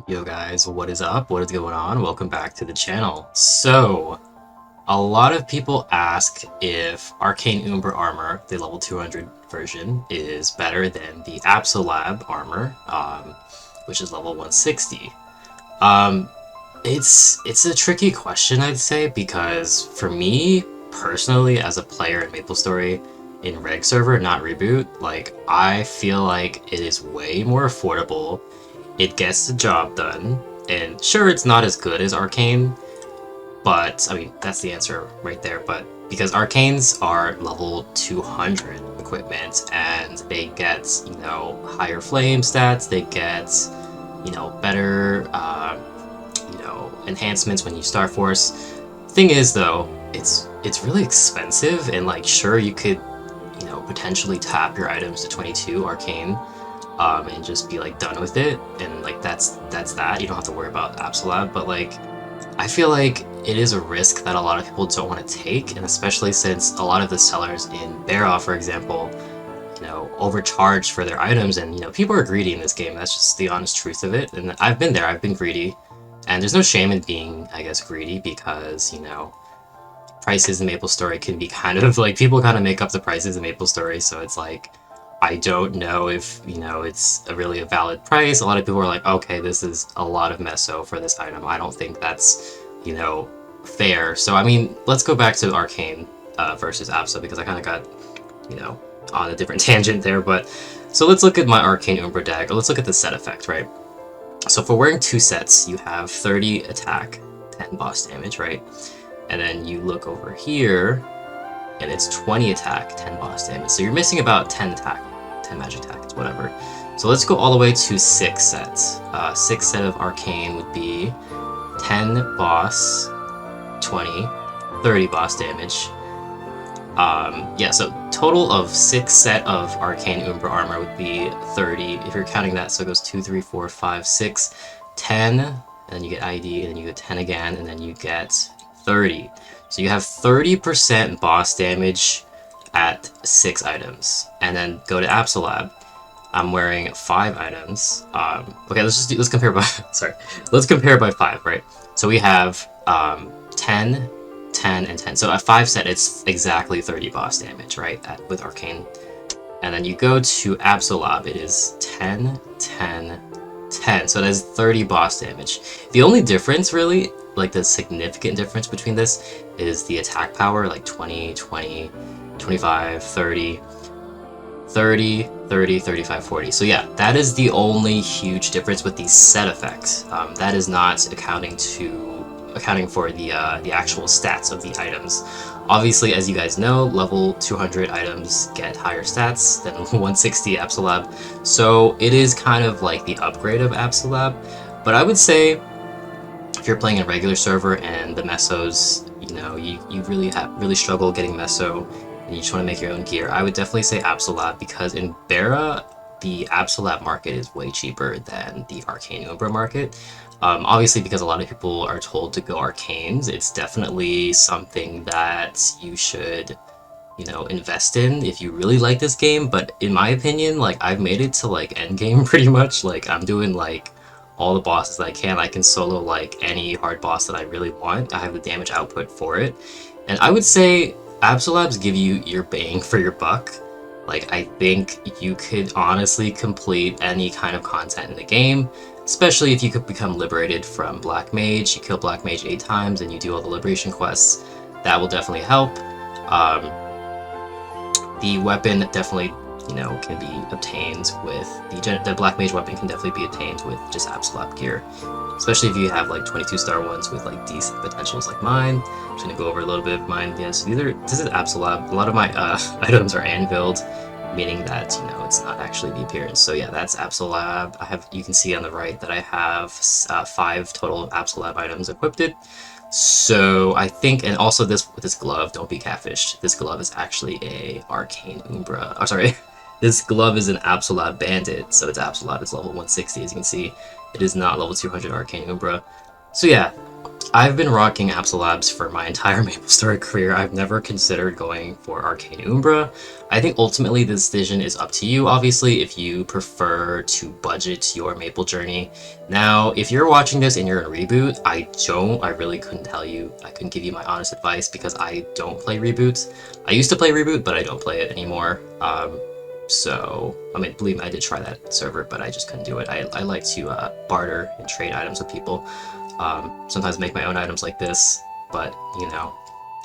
Yo guys, what is up? What is going on? Welcome back to the channel. So, a lot of people ask if Arcane Umbra armor, the level 200 version, is better than the AbsoLab armor, which is level 160. Um, it's a tricky question, I'd say, because for me, personally, as a player in MapleStory, in Reg server, not Reboot, like, I feel like it is way more affordable. It gets the job done, and sure, it's not as good as Arcane, but I mean, that's the answer right there. But because Arcanes are level 200 equipment, and they get, higher flame stats, they get, better, enhancements when you Star Force. Thing is, though, it's really expensive, and like, sure, you could, potentially tap your items to 22 Arcane, and just be like done with it, and like that's that. You don't have to worry about AbsoLab, but like I feel like it is a risk that a lot of people don't want to take, and especially since a lot of the sellers in Barra, for example, overcharge for their items, and people are greedy in this game. That's just the honest truth of it, and I've been there. I've been greedy, and there's no shame in being, I guess, greedy, because prices in MapleStory can be kind of like, people kind of make up the prices in MapleStory, so it's like, I don't know if, it's really a valid price. A lot of people are like, okay, this is a lot of meso for this item. I don't think that's, fair. So, I mean, let's go back to Arcane versus Abso, because I kind of got, on a different tangent there. But, so let's look at my Arcane Umbra deck, or let's look at the set effect, right? So if we're wearing two sets, you have 30 attack, 10 boss damage, right? And then you look over here, and it's 20 attack, 10 boss damage. So you're missing about 10 attack, 10 magic attack, it's whatever. So let's go all the way to 6 sets. 6 set of Arcane would be 10 boss, 20, 30 boss damage. Yeah, so total of 6 set of Arcane Umbra armor would be 30, if you're counting that. So it goes 2, 3, 4, 5, 6, 10, and then you get ID, and then you get 10 again, and then you get 30. So you have 30% boss damage at 6 items. And then go to AbsoLab. I'm wearing 5 items. Okay, let's compare by sorry. Let's compare by 5, right? So we have 10, 10, and 10. So at 5 set, it's exactly 30 boss damage, right? With Arcane. And then you go to AbsoLab, it is 10, 10, 10. So it has 30 boss damage. The only difference, really, like the significant difference between this, is the attack power, like 20, 20, 25, 30, 30, 30, 35, 40. So yeah, that is the only huge difference with the set effect. That is not accounting for the actual stats of the items. Obviously, as you guys know, level 200 items get higher stats than 160 AbsoLab, so it is kind of like the upgrade of AbsoLab. But I would say, if you're playing a regular server and the mesos, you really struggle getting meso, and you just want to make your own gear, I would definitely say AbsoLab, because in Barra, the AbsoLab market is way cheaper than the Arcane Umbra market. Obviously, because a lot of people are told to go Arcanes, it's definitely something that you should, invest in if you really like this game. But in my opinion, like, I've made it to like endgame pretty much. Like, I'm doing like all the bosses that I can. I can solo like any hard boss that I really want. I have the damage output for it. And I would say AbsoLabs give you your bang for your buck. Like, I think you could honestly complete any kind of content in the game, especially if you could become liberated from Black Mage. You kill Black Mage 8 times and you do all the liberation quests. That will definitely help. The weapon definitely, can be obtained with the Black Mage weapon can definitely be obtained with just AbsoLab gear, especially if you have like 22-star ones with like decent potentials like mine. I'm just gonna go over a little bit of mine. Yeah, so this is AbsoLab. A lot of my items are anviled, meaning that it's not actually the appearance. So yeah, that's AbsoLab. You can see on the right that I have 5 total AbsoLab items equipped. So I think, and also this glove, don't be catfished. This glove is actually a Arcane Umbra. Oh, sorry. This glove is an AbsoLab Bandit, so it's AbsoLab. It's level 160, as you can see. It is not level 200 Arcane Umbra. So yeah, I've been rocking AbsoLabs for my entire MapleStory career. I've never considered going for Arcane Umbra. I think ultimately the decision is up to you, obviously, if you prefer to budget your Maple journey. Now, if you're watching this and you're in Reboot, I really couldn't tell you. I couldn't give you my honest advice because I don't play Reboot. I used to play Reboot, but I don't play it anymore. So, I mean, believe me, I did try that server, but I just couldn't do it. I like to barter and trade items with people. Sometimes make my own items like this, but you know,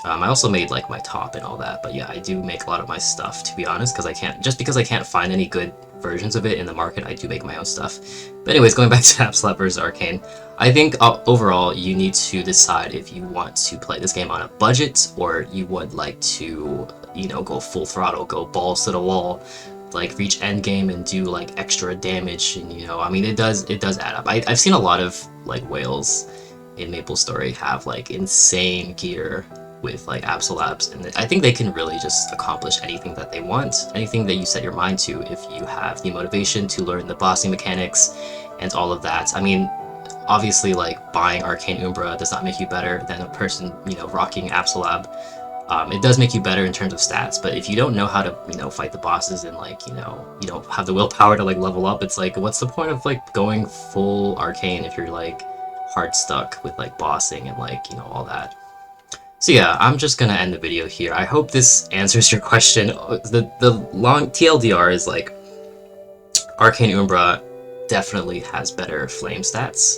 I also made like my top and all that. But yeah, I do make a lot of my stuff, to be honest, because because I can't find any good versions of it in the market, I do make my own stuff. But anyways, going back to AbsoLab versus Arcane, I think overall you need to decide if you want to play this game on a budget or you would like to, you know, go full throttle, go balls to the wall, like reach end game and do like extra damage. And you know, I mean, it does add up. I've seen a lot of like whales in MapleStory have like insane gear with like AbsoLabs, and I think they can really just accomplish anything that they want, anything that you set your mind to, if you have the motivation to learn the bossing mechanics and all of that. I mean, obviously, like buying Arcane Umbra does not make you better than a person, you know, rocking AbsoLab. It does make you better in terms of stats, but if you don't know how to, you know, fight the bosses and like, you know, you don't have the willpower to like level up, it's like, what's the point of like going full Arcane if you're like hard stuck with like bossing and like, you know, all that. So yeah, I'm just gonna end the video here. I hope this answers your question. The long TLDR is like, Arcane Umbra definitely has better flame stats,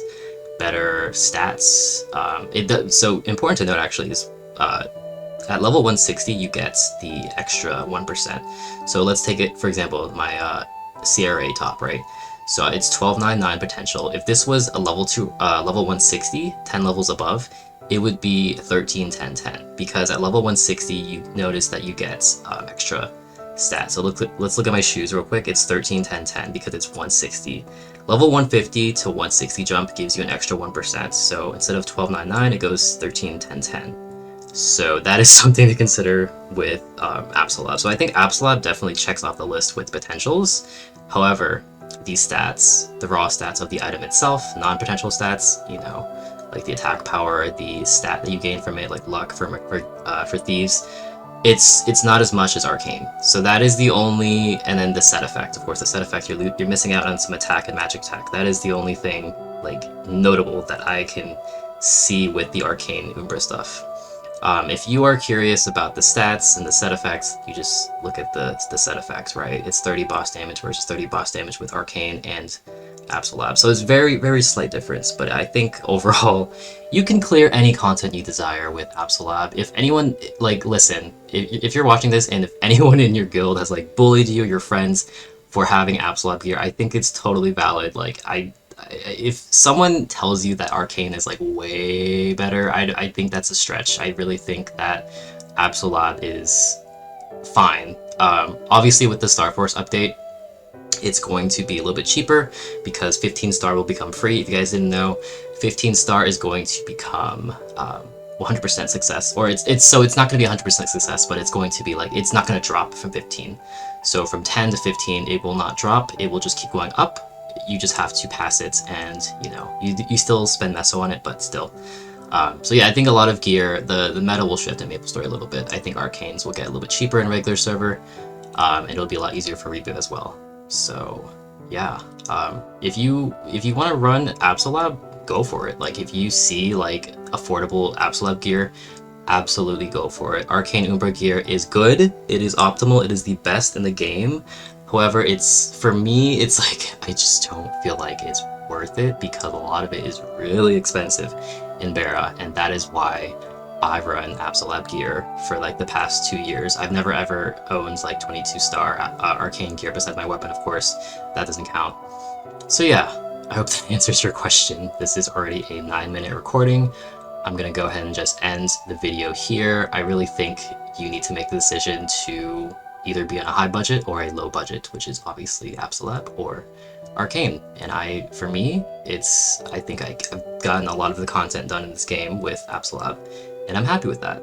better stats. It does, so important to note actually is, at level 160, you get the extra 1%. So let's take it, for example, my CRA top, right? So it's 1299 potential. If this was a level 160, 10 levels above, it would be 131010, because at level 160, you notice that you get extra stats. So let's look at my shoes real quick. It's 131010 because it's 160. Level 150 to 160 jump gives you an extra 1%. So instead of 1299, it goes 131010. So that is something to consider with AbsoLab. So I think AbsoLab definitely checks off the list with potentials. However, these stats, the raw stats of the item itself, non-potential stats, you know, like the attack power, the stat that you gain from it, like luck for thieves, it's not as much as Arcane. So that is the only, and then the set effect, of course, the set effect, you're missing out on some attack and magic tech. That is the only thing like notable that I can see with the Arcane Umbra stuff. If you are curious about the stats and the set effects, you just look at the set effects, right? It's 30 boss damage versus 30 boss damage with Arcane and AbsoLab. So it's very, very slight difference, but I think overall, you can clear any content you desire with AbsoLab. If anyone, like, listen, if you're watching this and if anyone in your guild has, like, bullied you, your friends, for having AbsoLab gear, I think it's totally valid. Like, if someone tells you that Arcane is like way better, I think that's a stretch. I really think that AbsoLab is fine. Obviously with the Star Force update, it's going to be a little bit cheaper because 15 star will become free. If you guys didn't know, 15 star is going to become 100% success, or it's not going to be 100% success, but it's going to be like, it's not going to drop from 15. So from 10 to 15, it will not drop. It will just keep going up. You just have to pass it, and you know, you still spend meso on it, but still. So yeah, I think a lot of gear, the meta will shift in MapleStory a little bit. I think Arcanes will get a little bit cheaper in regular server, and it'll be a lot easier for reboot as well. So yeah, if you want to run AbsoLab, go for it. Like if you see like affordable AbsoLab gear, absolutely go for it. Arcane Umbra gear is good. It is optimal. It is the best in the game. However, for me, it's like, I just don't feel like it's worth it because a lot of it is really expensive in Bara, and that is why I've run AbsoLab gear for like the past 2 years. I've never ever owned like 22 star Arcane gear besides my weapon, of course. That doesn't count. So yeah, I hope that answers your question. This is already a 9-minute recording. I'm gonna go ahead and just end the video here. I really think you need to make the decision to either be on a high budget or a low budget, which is obviously AbsoLab or Arcane. And for me, I think I've gotten a lot of the content done in this game with AbsoLab, and I'm happy with that.